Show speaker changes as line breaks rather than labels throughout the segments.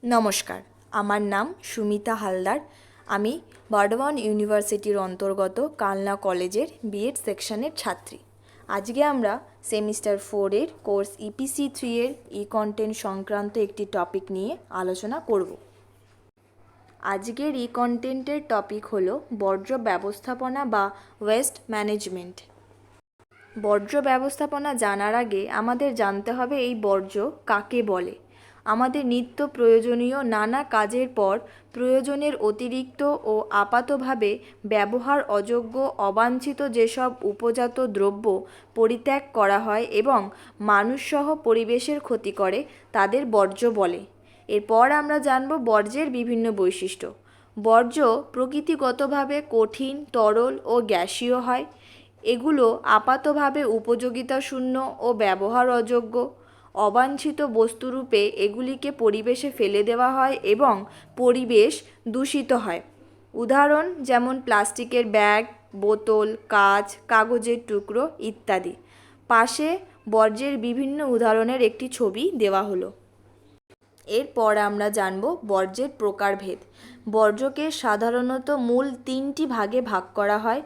নমস্কার, আমার নাম সুমিতা হালদার। আমি বর্ধমান ইউনিভার্সিটির অন্তর্গত কালনা কলেজের বিএড সেকশনের ছাত্রী। আজকে আমরা সেমিস্টার 4-এর কোর্স ইপিসি 3-এর কন্টেন্ট সংক্রান্ত একটি টপিক নিয়ে আলোচনা করব। আজকের কন্টেন্টের টপিক হলো বর্জ্য ব্যবস্থাপনা বা ওয়েস্ট ম্যানেজমেন্ট। বর্জ্য ব্যবস্থাপনা জানার আগে আমাদের জানতে হবে এই বর্জ্য কাকে বলে। আমাদের নিত্য প্রয়োজনীয় নানা কাজের পর প্রয়োজনের অতিরিক্ত ও আপাতভাবে ব্যবহার অযোগ্য অবাঞ্ছিত যেসব উপজাত দ্রব্য পরিত্যাগ করা হয় এবং মানুষসহ পরিবেশের ক্ষতি করে তাদের বর্জ্য বলে। এরপর আমরা জানব বর্জ্যের বিভিন্ন বৈশিষ্ট্য। বর্জ্য প্রকৃতিগতভাবে কঠিন, তরল ও গ্যাসীয় হয়। এগুলো আপাতভাবে উপযোগিতাশূন্য ও ব্যবহার অযোগ্য। অবাঞ্ছিত বস্তুরূপে এগুলিকে পরিবেশে ফেলে দেওয়া হয় এবং পরিবেশ দূষিত হয়। উদাহরণ যেমন প্লাস্টিকের ব্যাগ, বোতল, কাঁচ, কাগজের টুকরো ইত্যাদি। পাশে বর্জ্যের বিভিন্ন উদাহরণের একটি ছবি দেওয়া হলো। এরপর আমরা জানব বর্জ্যের প্রকারভেদ। বর্জ্যকে সাধারণত মূল 3টি ভাগে ভাগ করা হয়।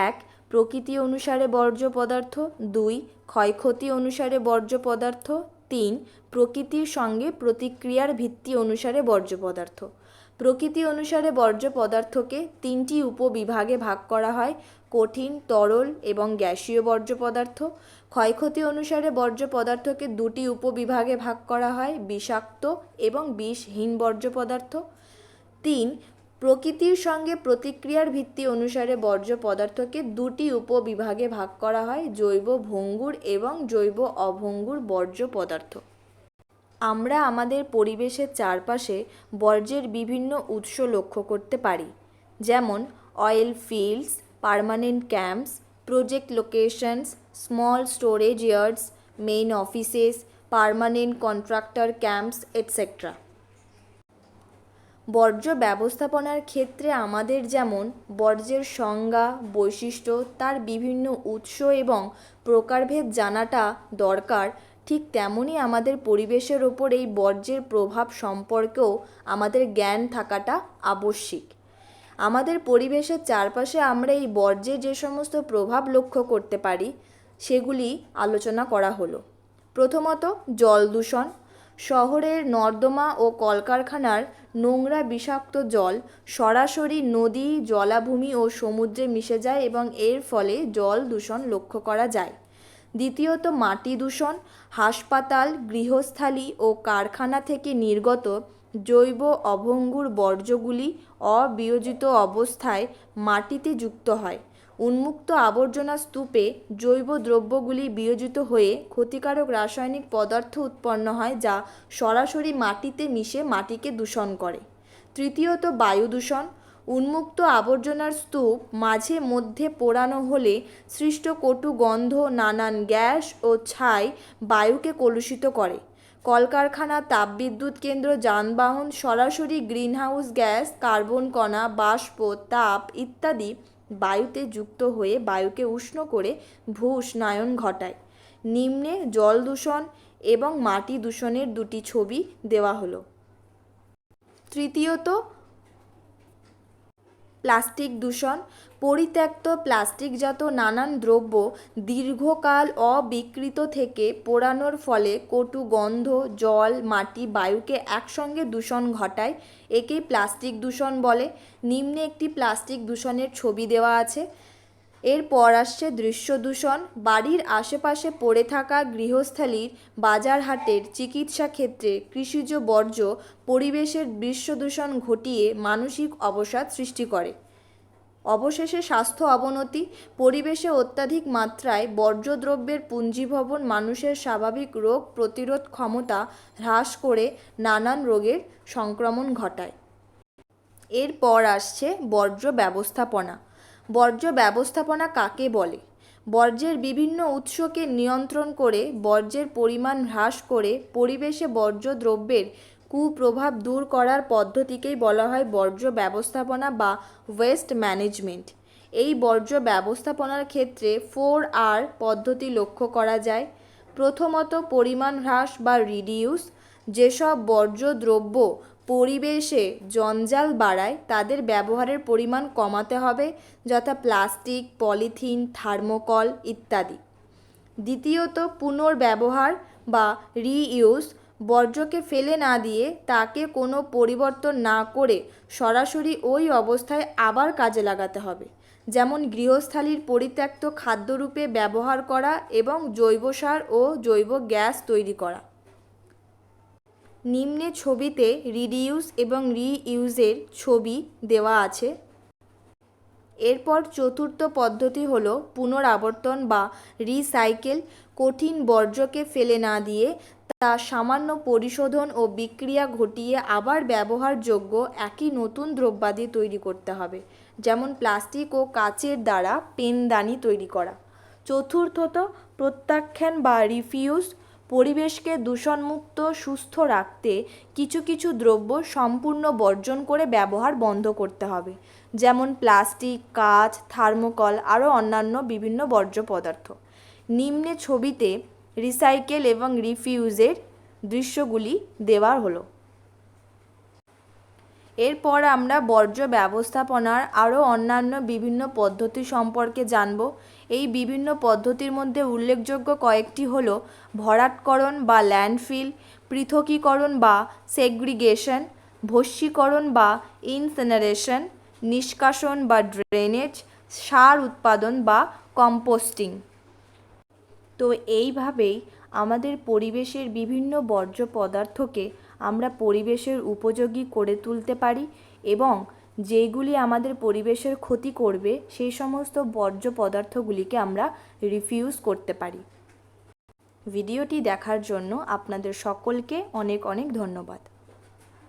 1. প্রকৃতি অনুসারে বর্জ্য পদার্থ। 2. ক্ষয়ক্ষতি অনুসারে বর্জ্য পদার্থ। 3. প্রকৃতির সঙ্গে প্রতিক্রিয়ার ভিত্তি অনুসারে বর্জ্য পদার্থ। প্রকৃতি অনুসারে বর্জ্য পদার্থকে 3টি উপবিভাগে ভাগ করা হয়: কঠিন, তরল এবং গ্যাসীয় বর্জ্য পদার্থ। ক্ষয়ক্ষতি অনুসারে বর্জ্য পদার্থকে 2টি উপবিভাগে ভাগ করা হয়: বিষাক্ত এবং বিষহীন বর্জ্য পদার্থ। 3. প্রকৃতির সঙ্গে প্রতিক্রিয়ার ভিত্তি অনুসারে বর্জ্য পদার্থকে 2টি উপবিভাগে ভাগ করা হয়: জৈব ভঙ্গুর এবং জৈব অভঙ্গুর বর্জ্য পদার্থ। আমরা আমাদের পরিবেশের চারপাশে বর্জ্যের বিভিন্ন উৎস লক্ষ্য করতে পারি, যেমন oil fields, permanent camps, project locations, small storage ইয়ার্ডস, main offices, permanent contractor camps etcetera. বর্জ্য ব্যবস্থাপনার ক্ষেত্রে আমাদের যেমন বর্জ্যের সংজ্ঞা, বৈশিষ্ট্য, তার বিভিন্ন উৎস এবং প্রকারভেদ জানাটা দরকার, ঠিক তেমনই আমাদের পরিবেশের ওপর এই বর্জ্যের প্রভাব সম্পর্কেও আমাদের জ্ঞান থাকাটা আবশ্যিক। আমাদের পরিবেশের চারপাশে আমরা এই বর্জ্যের যে সমস্ত প্রভাব লক্ষ্য করতে পারি সেগুলি আলোচনা করা হলো। প্রথমত, জল দূষণ। শহরের নর্দমা ও কলকারখানার নোংরা বিষাক্ত জল সরাসরি নদী, জলাভূমি ও সমুদ্রে মিশে যায় এবং এর ফলে জল দূষণ লক্ষ্য করা যায়। দ্বিতীয়ত, মাটি দূষণ। হাসপাতাল, গৃহস্থালী ও কারখানা থেকে নির্গত জৈব অভঙ্গুর বর্জ্যগুলি অবিয়োজিত অবস্থায় মাটিতে যুক্ত হয়। উন্মুক্ত আবর্জনা স্তূপে জৈব দ্রব্যগুলি বিয়োজিত হয়ে ক্ষতিকারক রাসায়নিক পদার্থ উৎপন্ন হয়, যা সরাসরি মাটিতে মিশে মাটিকে দূষণ করে। তৃতীয়ত, বায়ু দূষণ। উন্মুক্ত আবর্জনার স্তূপ মাঝে মধ্যে পোড়ানো হলে সৃষ্ট কটু গন্ধ, নানান গ্যাস ও ছাই বায়ুকে কলুষিত করে। কলকারখানা, তাপবিদ্যুৎ কেন্দ্র, যানবাহন সরাসরি গ্রিনহাউস গ্যাস, কার্বন কণা, বাষ্প, তাপ ইত্যাদি বায়ুতে যুক্ত হয়ে বায়ুকে উষ্ণ করে ভূ-উষ্ণায়ন ঘটায়। নিম্নে জল দূষণ এবং মাটি দূষণের 2টি ছবি দেওয়া হলো। তৃতীয়ত, প্লাস্টিক দূষণ। পরিত্যক্ত প্লাস্টিকজাত নানান দ্রব্য দীর্ঘকাল অবিকৃত থেকে পোড়ানোর ফলে কটু গন্ধ জল, মাটি, বায়ুকে একসঙ্গে দূষণ ঘটায়। একেই প্লাস্টিক দূষণ বলে। নিম্নে একটি প্লাস্টিক দূষণের ছবি দেওয়া আছে। এরপর আসছে দৃশ্য দূষণ। বাড়ির আশেপাশে পড়ে থাকা গৃহস্থালির, বাজার হাটের, চিকিৎসা ক্ষেত্রে কৃষিজ বর্জ্য পরিবেশের দৃশ্য দূষণ ঘটিয়ে মানসিক অবসাদ সৃষ্টি করে। অবশেষে স্বাস্থ্য অবনতি। পরিবেশে অত্যাধিক মাত্রায় বর্জ্যদ্রব্যের পুঞ্জীভবন মানুষের স্বাভাবিক রোগ প্রতিরোধ ক্ষমতা হ্রাস করে নানান রোগের সংক্রমণ ঘটায়। এরপর আসছে বর্জ্য ব্যবস্থাপনা। বর্জ্য ব্যবস্থাপনা কাকে বলে? বর্জ্যের বিভিন্ন উৎসকে নিয়ন্ত্রণ করে বর্জ্যের পরিমাণ হ্রাস করে পরিবেশে বর্জ্য দ্রব্যের কুপ্রভাব দূর করার পদ্ধতিকেই বলা হয় বর্জ্য ব্যবস্থাপনা বা ওয়েস্ট ম্যানেজমেন্ট। এই বর্জ্য ব্যবস্থাপনার ক্ষেত্রে 4R পদ্ধতি লক্ষ্য করা যায়। প্রথমত, পরিমাণ হ্রাস বা রিডিউস। যেসব বর্জ্য দ্রব্য পরিবেশে জঞ্জাল বাড়ায় তাদের ব্যবহারের পরিমাণ কমাতে হবে, যথা প্লাস্টিক, পলিথিন, থার্মোকল ইত্যাদি। দ্বিতীয়ত, পুনর্ব্যবহার বা রিইউজ। বর্জ্যকে ফেলে না দিয়ে তাকে কোনো পরিবর্তন না করে সরাসরি ওই অবস্থায় আবার কাজে লাগাতে হবে, যেমন গৃহস্থালির পরিত্যক্ত খাদ্যরূপে ব্যবহার করা এবং জৈব সার ও জৈব গ্যাস তৈরি করা। নিম্নে ছবিতে রিডিউস এবং রিইউজের ছবি দেওয়া আছে। এরপর চতুর্থ পদ্ধতি হলো পুনরাবর্তন বা রিসাইকেল। কঠিন বর্জ্যকে ফেলে না দিয়ে তা সামান্য পরিশোধন ও বিক্রিয়া ঘটিয়ে আবার ব্যবহারযোগ্য একই নতুন দ্রব্যাদি তৈরি করতে হবে, যেমন প্লাস্টিক ও কাচের দ্বারা পেনদানি তৈরি করা। চতুর্থত, প্রত্যাখ্যান বা রিফিউজ। পরিবেশকে দূষণমুক্ত সুস্থ রাখতে কিছু কিছু দ্রব্য সম্পূর্ণ বর্জন করে ব্যবহার বন্ধ করতে হবে, যেমন প্লাস্টিক, কাঁচ, থার্মোকল আরও অন্যান্য বিভিন্ন বর্জ্য পদার্থ। নিম্নে ছবিতে রিসাইকেল এবং রিফিউজের দৃশ্যগুলি দেওয়া হলো। এরপর আমরা বর্জ্য ব্যবস্থাপনার আরও অন্যান্য বিভিন্ন পদ্ধতি সম্পর্কে জানব। এই বিভিন্ন পদ্ধতির মধ্যে উল্লেখযোগ্য কয়েকটি হলো ভরাটকরণ বা ল্যান্ডফিল, পৃথকীকরণ বা সেগ্রিগেশন, ভস্মীকরণ বা ইনসিনারেশন, নিষ্কাশন বা ড্রেনেজ, সার উৎপাদন বা কম্পোস্টিং। তো এইভাবেই আমাদের পরিবেশের বিভিন্ন বর্জ্য পদার্থকে আমরা পরিবেশের উপযোগী করে তুলতে পারি এবং যেগুলি আমাদের পরিবেশের ক্ষতি করবে সেই সমস্ত বর্জ্য পদার্থগুলিকে আমরা রিফিউজ করতে পারি। ভিডিওটি দেখার জন্য আপনাদের সকলকে অনেক অনেক ধন্যবাদ।